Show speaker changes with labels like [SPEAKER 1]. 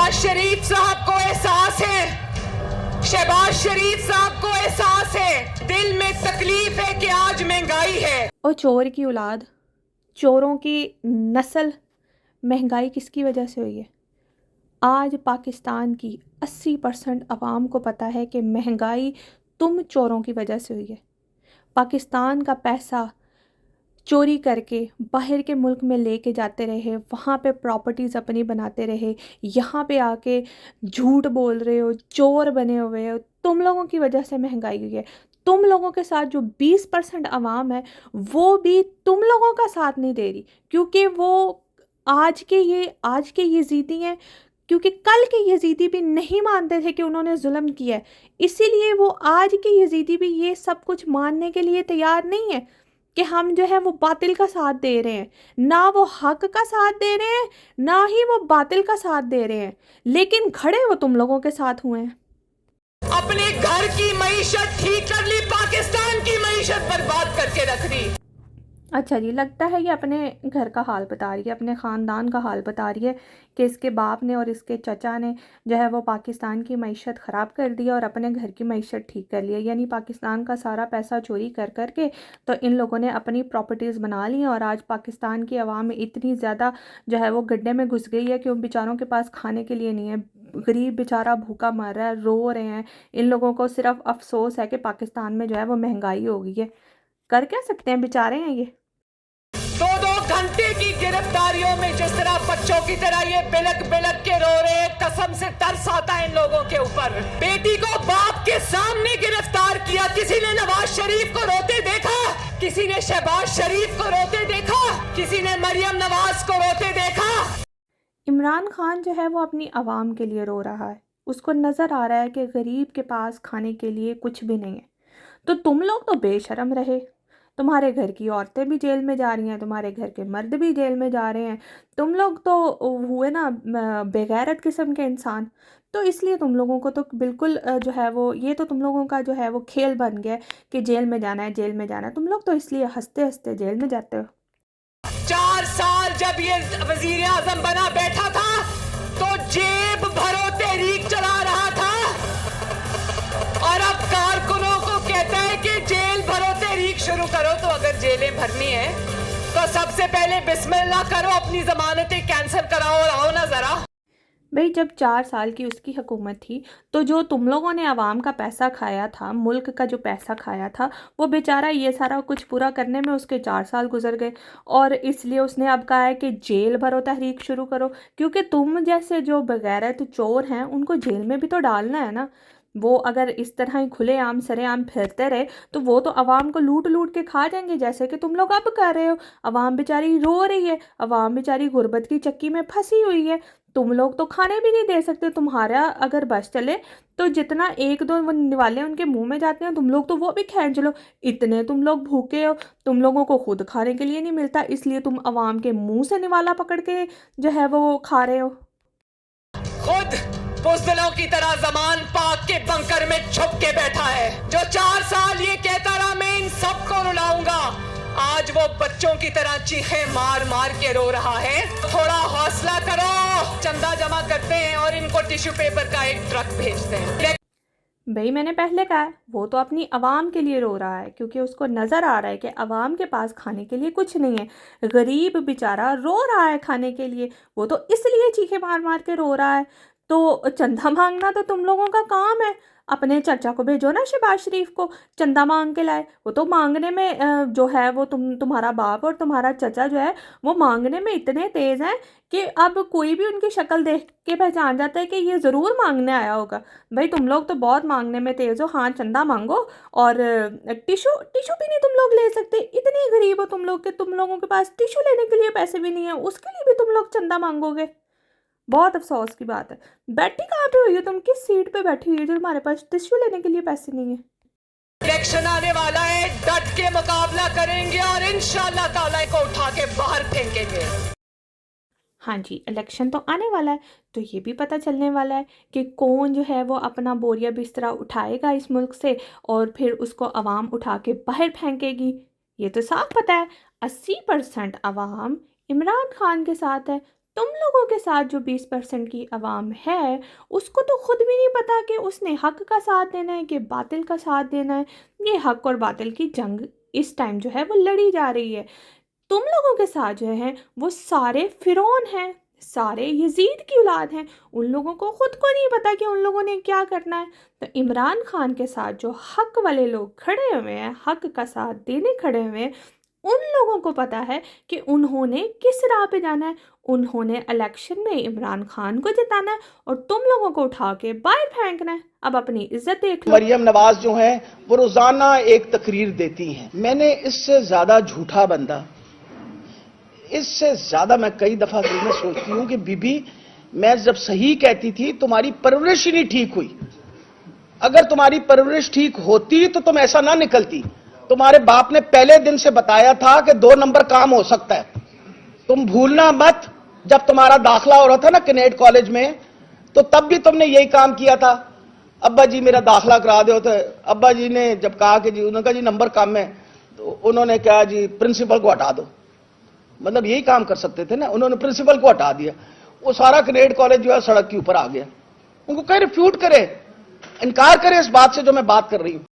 [SPEAKER 1] शहबाज शरीफ साहब को एहसास है, शहबाज शरीफ साहब को एहसास है, दिल में तकलीफ है कि आज महंगाई है।
[SPEAKER 2] और चोर की औलाद, चोरों की नस्ल, महंगाई किसकी वजह से हुई है? आज पाकिस्तान की 80% अवाम को पता है कि महंगाई तुम चोरों की वजह से हुई है। पाकिस्तान का पैसा चोरी करके बाहर के मुल्क में लेके जाते रहे, वहाँ पे प्रॉपर्टीज़ अपनी बनाते रहे, यहाँ पे आके झूठ बोल रहे हो, चोर बने हुए हो। तुम लोगों की वजह से महंगाई हुई है। तुम लोगों के साथ जो 20% अवाम है वो भी तुम लोगों का साथ नहीं दे रही, क्योंकि वो आज के यजीदी हैं, क्योंकि कल के यजीदी भी नहीं मानते थे कि उन्होंने जुल्म किया है, इसीलिए वो आज के यजीदी भी ये सब कुछ मानने के लिए तैयार नहीं है कि हम जो है वो बातिल का साथ दे रहे हैं। ना वो हक का साथ दे रहे हैं, ना ही वो बातिल का साथ दे रहे हैं, लेकिन खड़े वो तुम लोगों के साथ हुए हैं।
[SPEAKER 1] अपने घर की मईशत ठीक कर ली, पाकिस्तान की मईशत बर्बाद करके रख दी।
[SPEAKER 2] अच्छा जी, लगता है ये अपने घर का हाल बता रही है, अपने ख़ानदान का हाल बता रही है कि इसके बाप ने और इसके चचा ने जो है वो पाकिस्तान की मईशत ख़राब कर दी और अपने घर की मईशत ठीक कर लिया। यानी पाकिस्तान का सारा पैसा चोरी कर कर के तो इन लोगों ने अपनी प्रॉपर्टीज़ बना ली और आज पाकिस्तान की आवाम इतनी ज़्यादा जो है वो गड्ढे में घुस गई है कि उन बेचारों के पास खाने के लिए नहीं है। गरीब बेचारा भूखा मर रहा है, रो रहे हैं। इन लोगों को सिर्फ अफसोस है कि पाकिस्तान में जो है वो महंगाई हो गई है। कर क्या सकते हैं, बेचारे हैं ये।
[SPEAKER 1] 2-2 घंटे की गिरफ्तारियों में जिस तरह बच्चों की तरह ये बिलक बिलक के रो रहे, कसम से तरस आता है इन लोगों के ऊपर। बेटी को बाप के सामने गिरफ्तार किया, किसी ने नवाज शरीफ को रोते देखा? किसी ने शहबाज शरीफ को रोते देखा? किसी ने मरियम नवाज को रोते देखा?
[SPEAKER 2] इमरान खान जो है वो अपनी आवाम के लिए रो रहा है। उसको नज़र आ रहा है कि गरीब के पास खाने के लिए कुछ भी नहीं है। तो तुम लोग तो बेशर्म रहे। तुम्हारे घर की औरतें भी जेल में जा रही हैं, तुम्हारे घर के मर्द भी जेल में जा रहे हैं। तुम लोग तो हुए ना बेगैरत किस्म के इंसान। तो इसलिए तुम लोगों को तो बिल्कुल जो है वो ये तो तुम लोगों का जो है वो खेल बन गया कि जेल में जाना है, जेल में जाना है। तुम लोग तो इसलिए हंसते हंसते जेल में जाते हो।
[SPEAKER 1] 4 साल जब ये वजीर आजम बना बैठा था तो जेब भरो तहरीक चला रहा था, और अब कारकुनों को कहता है कि जेल भरो तहरीक शुरू करो। तो अगर जेलें भरनी है तो सबसे पहले बिस्मिल्लाह करो, अपनी जमानतें कैंसिल कराओ और आओ ना जरा।
[SPEAKER 2] भाई जब 4 साल की उसकी हुकूमत थी तो जो तुम लोगों ने आवाम का पैसा खाया था, मुल्क का जो पैसा खाया था, वो बेचारा ये सारा कुछ पूरा करने में उसके 4 साल गुजर गए। और इसलिए उसने अब कहा है कि जेल भरो तहरीक शुरू करो, क्योंकि तुम जैसे जो बगैरत चोर हैं उनको जेल में भी तो डालना है ना। वो अगर इस तरह ही खुलेआम सरेआम फिरते रहे तो वो तो आवाम को लूट लूट के खा जाएंगे, जैसे कि तुम लोग अब कर रहे हो। आवाम बेचारी रो रही है, आवाम बेचारी गुर्बत की चक्की में फंसी हुई है। तुम लोग तो खाने भी नहीं दे सकते। तुम्हारा अगर बस चले तो जितना 1-2 वो निवाले उनके मुंह में जाते हैं तुम लोग तो वो भी खींच लो। इतने तुम लोग भूखे हो, तुम लोगों को खुद खाने के लिए नहीं मिलता, इसलिए तुम आवाम के मुंह से निवाला पकड़ के जो है वो खा रहे हो।
[SPEAKER 1] खुद बुज़दिलों की तरह जमान पाक के बंकर में छुप के बैठा है, जो 4 साल ये कहता रहा मैं इन सबको रुलाऊंगा, आज वो बच्चों की तरह चीखें मार मार के रो रहा है। थोड़ा हौसला करो, चंदा जमा करते हैं और इनको टिश्यू पेपर का एक ट्रक भेजते हैं।
[SPEAKER 2] भाई मैंने पहले कहा है, वो तो अपनी आवाम के लिए रो रहा है, क्योंकि उसको नज़र आ रहा है कि आवाम के पास खाने के लिए कुछ नहीं है। गरीब बेचारा रो रहा है खाने के लिए, वो तो इसलिए चीखे मार मार के रो रहा है। तो चंदा मांगना तो तुम लोगों का काम है। अपने चाचा को भेजो ना, शहबाज शरीफ को, चंदा मांग के लाए। वो तो मांगने में जो है वो तुम्हारा बाप और तुम्हारा चाचा जो है वो मांगने में इतने तेज़ हैं कि अब कोई भी उनकी शक्ल देख के पहचान जाता है कि ये ज़रूर मांगने आया होगा। भाई तुम लोग तो बहुत मांगने में तेज़ हो। हाँ, चंदा मांगो, और टिशू टिशू भी नहीं तुम लोग ले सकते। इतने गरीब हो तुम लोग कि तुम लोगों के पास टिशू लेने के लिए पैसे भी नहीं है, उसके लिए भी तुम लोग चंदा मांगोगे। बहुत अफसोस की बात है। बैठी कहाँ पे हुई हो तुम, किस सीट पे बैठी हुई हो जो तुम्हारे पास टिश्यू लेने के लिए पैसे नहीं है?
[SPEAKER 1] इलेक्शन आने वाला है, डट के मुकाबला करेंगे और इंशाल्लाह ताला को उठा के बाहर फेंकेंगे।
[SPEAKER 2] हाँ जी, इलेक्शन तो आने वाला है, तो ये भी पता चलने वाला है कि कौन जो है वो अपना बोरिया बिस्तरा उठाएगा इस मुल्क से और फिर उसको आवाम उठा के बाहर फेंकेगी। ये तो साफ पता है। 80% आवाम इमरान खान के साथ है। تم لوگوں کے ساتھ جو 20% کی عوام ہے اس کو تو خود بھی نہیں پتا کہ اس نے حق کا ساتھ دینا ہے کہ باطل کا ساتھ دینا ہے۔ یہ حق اور باطل کی جنگ اس ٹائم جو ہے وہ لڑی جا رہی ہے۔ تم لوگوں کے ساتھ جو ہیں وہ سارے فرعون ہیں، سارے یزید کی اولاد ہیں، ان لوگوں کو خود کو نہیں پتا کہ ان لوگوں نے کیا کرنا ہے۔ تو عمران خان کے ساتھ جو حق والے لوگ کھڑے ہوئے ہیں، حق کا ساتھ دینے کھڑے ہوئے ہیں، ان لوگوں کو پتا ہے کہ انہوں نے کس راہ پہ جانا ہے۔ انہوں نے الیکشن میں عمران خان کو جتانا ہے اور تم لوگوں کو اٹھا کے باہر پھینکنا ہے۔ اب اپنی عزت دیکھ لو۔
[SPEAKER 3] مریم نواز جو ہیں وہ روزانہ ایک تقریر دیتی ہیں۔ میں نے اس سے زیادہ جھوٹا بندہ، اس سے زیادہ میں کئی دفعہ دل میں سوچتی ہوں کہ بی بی میں جب صحیح کہتی تھی تمہاری پرورش ہی نہیں ٹھیک ہوئی۔ اگر تمہاری پرورش ٹھیک ہوتی تو تم ایسا نہ نکلتی۔ تمہارے باپ نے پہلے دن سے بتایا تھا کہ 2 نمبر کام ہو سکتا ہے۔ تم بھولنا مت، جب تمہارا داخلہ ہو رہا تھا نا کینیڈ کالج میں، تو تب بھی تم نے یہی کام کیا تھا، ابا جی میرا داخلہ کرا دو۔ تو ابا جی نے جب کہا کہ جی، انہوں نے کہا جی نمبر کم ہے، تو انہوں نے کہا جی پرنسپل کو ہٹا دو۔ مطلب یہی کام کر سکتے تھے نا، انہوں نے پرنسپل کو ہٹا دیا۔ وہ سارا کینیڈ کالج جو ہے سڑک کے اوپر آ گیا۔ ان کو کہیں ریفیوٹ کرے، انکار کرے اس بات سے جو میں بات کر رہی ہوں۔